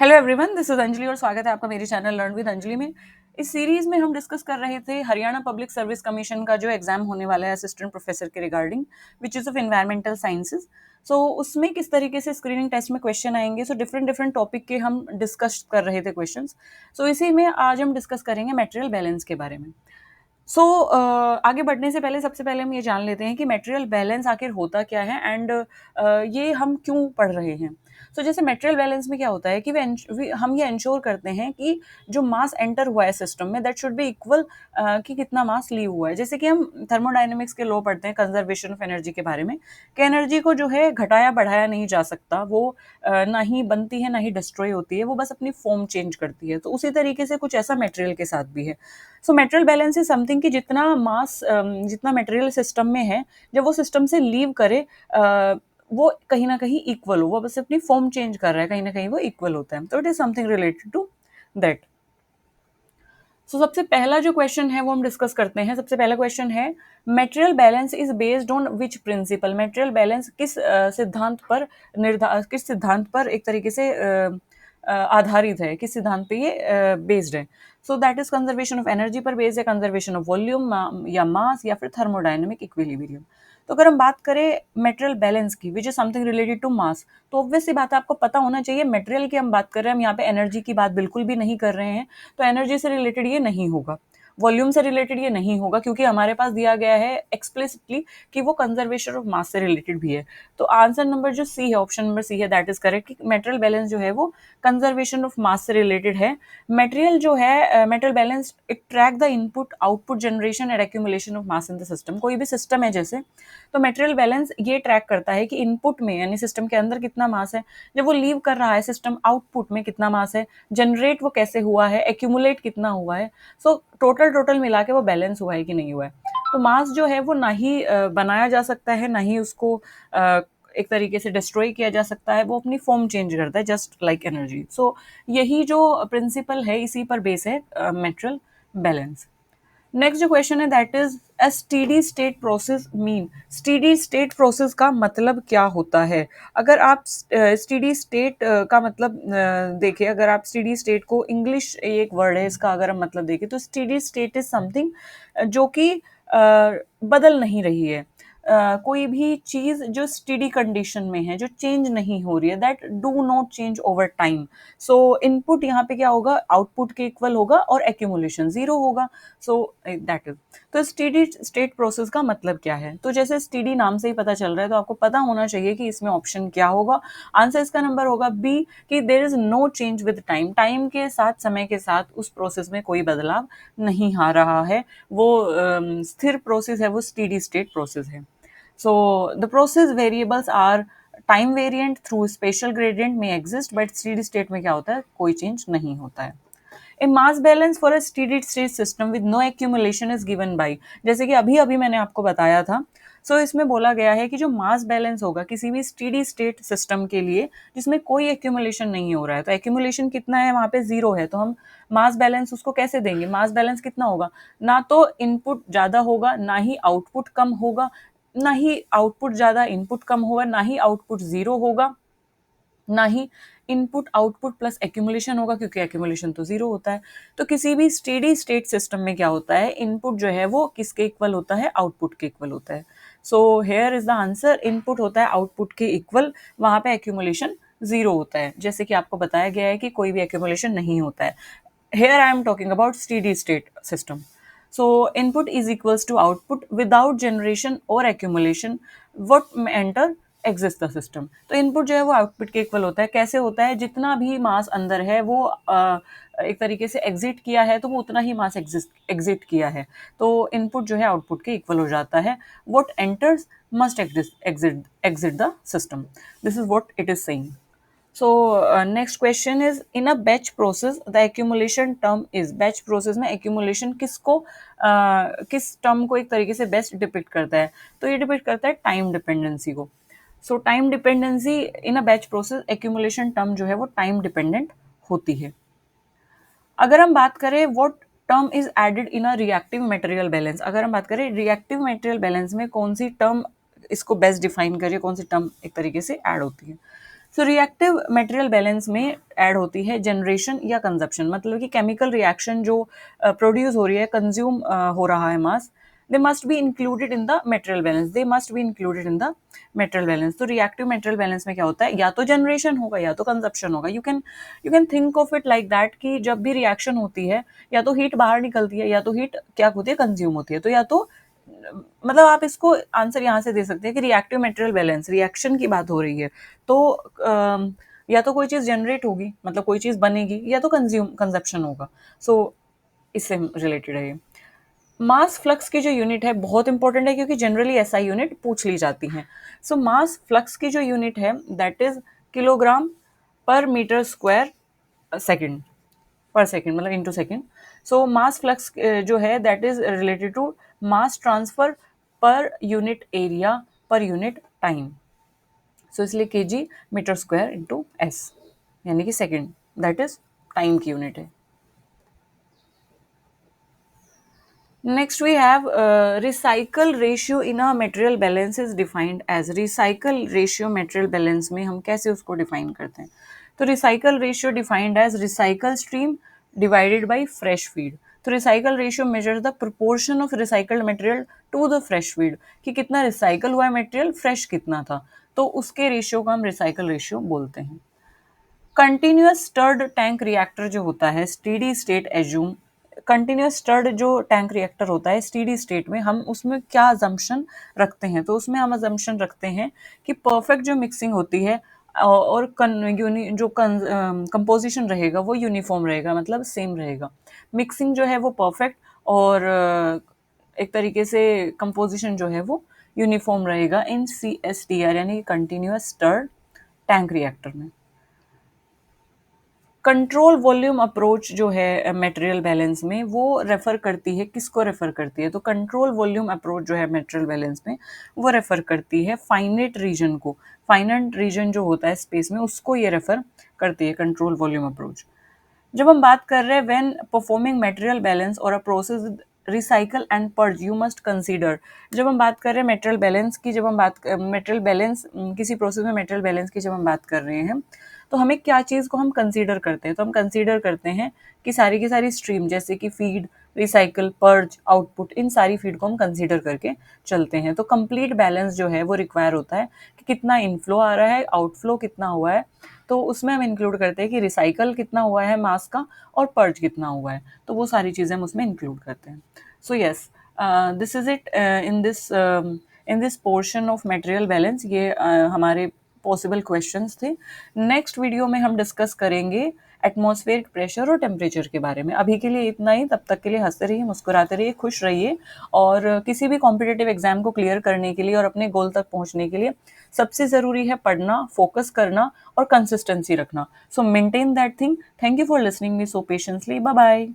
Hello everyone, this is Anjali और स्वागत है आपका मेरे चैनल लर्न विद अंजलि में। इस सीरीज में हम डिस्कस कर रहे थे हरियाणा पब्लिक सर्विस कमीशन का जो एग्जाम होने वाला है असिस्टेंट प्रोफेसर के regarding which is of environmental sciences. So उसमें किस तरीके से स्क्रीनिंग टेस्ट में क्वेश्चन आएंगे। सो डिफरेंट डिफरेंट टॉपिक के हम डिस्कस कर रहे थे क्वेश्चन। सो इसी में आज हम डिस्कस करेंगे मटेरियल बैलेंस के बारे में। आगे बढ़ने से पहले सबसे पहले हम ये जान लेते हैं कि मटेरियल बैलेंस आखिर होता क्या है एंड ये हम क्यों पढ़ रहे हैं। जैसे मटेरियल बैलेंस में क्या होता है कि हम ये इंश्योर करते हैं कि जो मास एंटर हुआ है सिस्टम में दैट शुड बी इक्वल, कि कितना मास लीव हुआ है। जैसे कि हम थर्मोडायनेमिक्स के लॉ पढ़ते हैं कंजर्वेशन ऑफ एनर्जी के बारे में, कि एनर्जी को जो है घटाया बढ़ाया नहीं जा सकता, वो ना ही बनती है ना ही डिस्ट्रॉय होती है, वो बस अपनी फॉर्म चेंज करती है। तो उसी तरीके से कुछ ऐसा मटेरियल के साथ भी है। मटेरियल बैलेंस इज समथिंग कि जितना मटेरियल सिस्टम में है, जब वो सिस्टम से लीव करे, वो कहीं ना कहीं इक्वल हो, वो बस अपनी फॉर्म चेंज कर रहा है, कहीं ना कहीं वो इक्वल होता है। तो it is something related to that. सबसे पहला जो क्वेश्चन है वो हम डिस्कस करते हैं। सबसे पहला क्वेश्चन है material balance is based on which principle. Material balance किस सिद्धांत पर एक तरीके से आधारित है, किस सिद्धांत पे ये बेस्ड है। That is conservation of energy पर बेस्ड है, कंजर्वेशन ऑफ वॉल्यूम या मास या फिर थर्मोडायनेमिक इक्विलिब्रियम। तो अगर हम बात करें मटेरियल बैलेंस की which is something related to mass, तो ऑब्वियस सी बात है, आपको पता होना चाहिए मटेरियल की हम बात कर रहे हैं, हम यहाँ पे एनर्जी की बात बिल्कुल भी नहीं कर रहे हैं। तो एनर्जी से रिलेटेड ये नहीं होगा, वॉल्यूम से रिलेटेड ये नहीं होगा, क्योंकि हमारे पास दिया गया है एक्सप्लिसिटली कि वो कंजर्वेशन ऑफ मास से रिलेटेड भी है। तो आंसर नंबर जो सी है, ऑप्शन नंबर सी है, दैट इज करेक्ट कि मटेरियल बैलेंस जो है वो कंजर्वेशन ऑफ मास से रिलेटेड है। मटेरियल जो है, material balance it track the input output generation and accumulation of mass in the system. कोई भी सिस्टम है जैसे, तो मटेरियल बैलेंस ये ट्रैक करता है कि इनपुट में यानी सिस्टम के अंदर कितना मास है, जब वो लीव कर रहा है सिस्टम आउटपुट में कितना मास है, जनरेट वो कैसे हुआ है, एक्यूमुलेट कितना हुआ है। टोटल मिला के वो बैलेंस हुआ है कि नहीं हुआ है। तो मास जो है वो ना ही बनाया जा सकता है, ना ही उसको एक तरीके से डिस्ट्रॉय किया जा सकता है, वो अपनी फॉर्म चेंज करता है जस्ट लाइक एनर्जी। यही जो प्रिंसिपल है इसी पर बेस है मटेरियल बैलेंस। नेक्स्ट जो क्वेश्चन है that is a steady state process mean. Steady state process का मतलब क्या होता है। अगर आप स्टेडी स्टेट का मतलब देखें, अगर आप स्टेडी स्टेट को, इंग्लिश एक वर्ड है इसका, अगर हम मतलब देखें तो स्टेडी स्टेट इज समथिंग जो कि बदल नहीं रही है। कोई भी चीज जो स्टेडी कंडीशन में है, जो चेंज नहीं हो रही है, that do not change over time. Input यहाँ पे क्या होगा, आउटपुट के इक्वल होगा और एक्यूमुलेशन जीरो होगा। दैट इज, तो स्टेडी स्टेट प्रोसेस का मतलब क्या है। तो जैसे स्टेडी नाम से ही पता चल रहा है, तो आपको पता होना चाहिए कि इसमें ऑप्शन क्या होगा। आंसर इसका नंबर होगा बी, कि there is no change with time. Time के साथ, समय के साथ उस प्रोसेस में कोई बदलाव नहीं आ रहा है, वो स्थिर प्रोसेस है, वो स्टेडी स्टेट प्रोसेस है। The process variables are time variant through spatial gradient may exist, but steady state में क्या होता है, कोई चेंज नहीं होता है। A mass balance for a steady state system with no accumulation is given by, जैसे कि अभी अभी मैंने आपको बताया था। इसमें बोला गया है कि जो मास बैलेंस होगा किसी भी स्टेडी स्टेट सिस्टम के लिए जिसमें कोई एक्यूमुलेशन नहीं हो रहा है, तो एक्यूमुलेशन कितना है, वहां पे जीरो है, तो हम मास बैलेंस उसको कैसे देंगे। मास बैलेंस कितना होगा, ना तो इनपुट ज्यादा होगा ना ही आउटपुट कम होगा, ना ही आउटपुट ज्यादा इनपुट कम होगा, ना ही आउटपुट जीरो होगा, ना ही इनपुट आउटपुट प्लस एक्यूमुलेशन होगा, क्योंकि एक्यूमुलेशन तो जीरो होता है। तो किसी भी स्टेडी स्टेट सिस्टम में क्या होता है, इनपुट जो है वो किसके इक्वल होता है, आउटपुट के इक्वल होता है। Here is the answer, input होता है आउटपुट के इक्वल, वहां पे एक्यूमुलेशन जीरो होता है, जैसे कि आपको बताया गया है कि कोई भी एक्यूमुलेशन नहीं होता है। Here I am talking about steady state system. Input is equals to output without generation or accumulation. What enter exist the system. तो इनपुट जो है वो आउटपुट के इक्वल होता है। कैसे होता है, जितना भी मास अंदर है वो एक तरीके से एग्जिट किया है, तो वो उतना ही मास एग्जिट किया है, तो इनपुट जो है आउटपुट के इक्वल हो जाता है। What enters must exit the system. This is what it is saying. Next question is in a batch process the accumulation term is। batch process में accumulation किस टर्म को एक तरीके से बेस्ट डिपिक्ट करता है, तो ये डिपिक्ट करता है टाइम डिपेंडेंसी को। Time dependency in a batch process, accumulation term जो है वो टाइम डिपेंडेंट होती है। अगर हम बात करें what term is added in a reactive material balance, अगर हम बात करें रिएक्टिव मटेरियल बैलेंस में कौन सी टर्म इसको बेस्ट डिफाइन करिए, कौन सी टर्म एक तरीके से ऐड होती है। सो रिएक्टिव मटेरियल बैलेंस में ऐड होती है जनरेशन या कंजप्शन, मतलब कि केमिकल रिएक्शन जो प्रोड्यूस हो रही है, कंज्यूम हो रहा है mass, they must be included in the material balance, they must be included in the material balance. तो रिएक्टिव मटेरियल बैलेंस में क्या होता है, या तो जनरेशन होगा या तो कंजप्शन होगा। You can think of it like that कि जब भी रिएक्शन होती है या तो हीट बाहर निकलती है या तो हीट क्या होती है, कंज्यूम होती है। तो या तो मतलब आप इसको आंसर यहाँ से दे सकते हैं कि रिएक्टिव मटेरियल बैलेंस, रिएक्शन की बात हो रही है तो या तो कोई चीज़ जनरेट होगी, मतलब कोई चीज़ बनेगी, या तो कंजप्शन होगा। सो इससे रिलेटेड है ये। मास फ्लक्स की जो यूनिट है बहुत इंपॉर्टेंट है, क्योंकि जनरली एसआई यूनिट पूछ ली जाती हैं। सो मास फ्लक्स की जो यूनिट है that is kilogram per metre square second, per second मतलब into second. So mass flux जो है that is related to mass transfer per unit area per unit time. So इसलिए KG metre square into S, यानी कि second, that is time की unit है। Next we have recycle ratio in a material balance is defined as, recycle ratio material balance में हम कैसे उसको define करते हैं। तो recycle ratio defined as recycle stream divided by fresh feed। तो recycle ratio measures the proportion of recycled material to the fresh feed, कि कितना recycle हुआ है material, fresh कितना था, तो उसके रेशियो को हम recycle ratio बोलते हैं। कंटिन्यूअस स्टर्ड टैंक रिएक्टर जो होता है steady state assume, continuous stirred जो टैंक रिएक्टर होता है स्टेडी स्टेट में हम उसमें क्या अजम्पशन रखते हैं, तो उसमें हम अजम्पशन रखते हैं कि परफेक्ट जो मिक्सिंग होती है और जो कंपोजिशन रहेगा वो यूनिफॉर्म रहेगा, मतलब सेम रहेगा। मिक्सिंग जो है वो परफेक्ट और एक तरीके से कंपोजिशन जो है वो यूनिफॉर्म रहेगा इन CSTR यानी कंटिन्यूअस स्टर्ड टैंक रिएक्टर में। कंट्रोल वॉल्यूम अप्रोच जो है मटेरियल बैलेंस में वो रेफर करती है, किसको रेफर करती है, तो कंट्रोल वॉल्यूम अप्रोच जो है मटेरियल बैलेंस में वो रेफर करती है फाइनाइट रीजन को, फाइनाइट रीजन जो होता है स्पेस में उसको ये रेफर करती है कंट्रोल वॉल्यूम अप्रोच। जब हम बात कर रहे हैं व्हेन परफॉर्मिंग मटेरियल बैलेंस और a process recycle and purge you must consider, जब हम बात कर रहे हैं मटेरियल बैलेंस की, जब हम बात मटेरियल बैलेंस किसी प्रोसेस में मटेरियल बैलेंस की जब हम बात कर रहे हैं तो हमें क्या चीज़ को हम कंसीडर करते हैं, तो हम कंसीडर करते हैं कि सारी की सारी स्ट्रीम जैसे कि फीड, रिसाइकल, पर्ज, आउटपुट, इन सारी फीड को हम कंसीडर करके चलते हैं। तो कंप्लीट बैलेंस जो है वो रिक्वायर होता है कि कितना इनफ्लो आ रहा है, आउटफ्लो कितना हुआ है, तो उसमें हम इंक्लूड करते हैं कि रिसाइकल कितना हुआ है मास का और पर्ज कितना हुआ है, तो वो सारी चीज़ें हम उसमें इंक्लूड करते हैं। So yes, this is it in this portion of material balance. ये हमारे पॉसिबल क्वेश्चंस थे। नेक्स्ट वीडियो में हम डिस्कस करेंगे एटमॉस्फेरिक प्रेशर और टेम्परेचर के बारे में। अभी के लिए इतना ही, तब तक के लिए हंसते रहिए, मुस्कुराते रहिए, खुश रहिए, और किसी भी कॉम्पिटिटिव एग्जाम को क्लियर करने के लिए और अपने गोल तक पहुंचने के लिए सबसे ज़रूरी है पढ़ना, फोकस करना और कंसिस्टेंसी रखना। So maintain that thing. Thank you for listening me so patiently. Bye bye.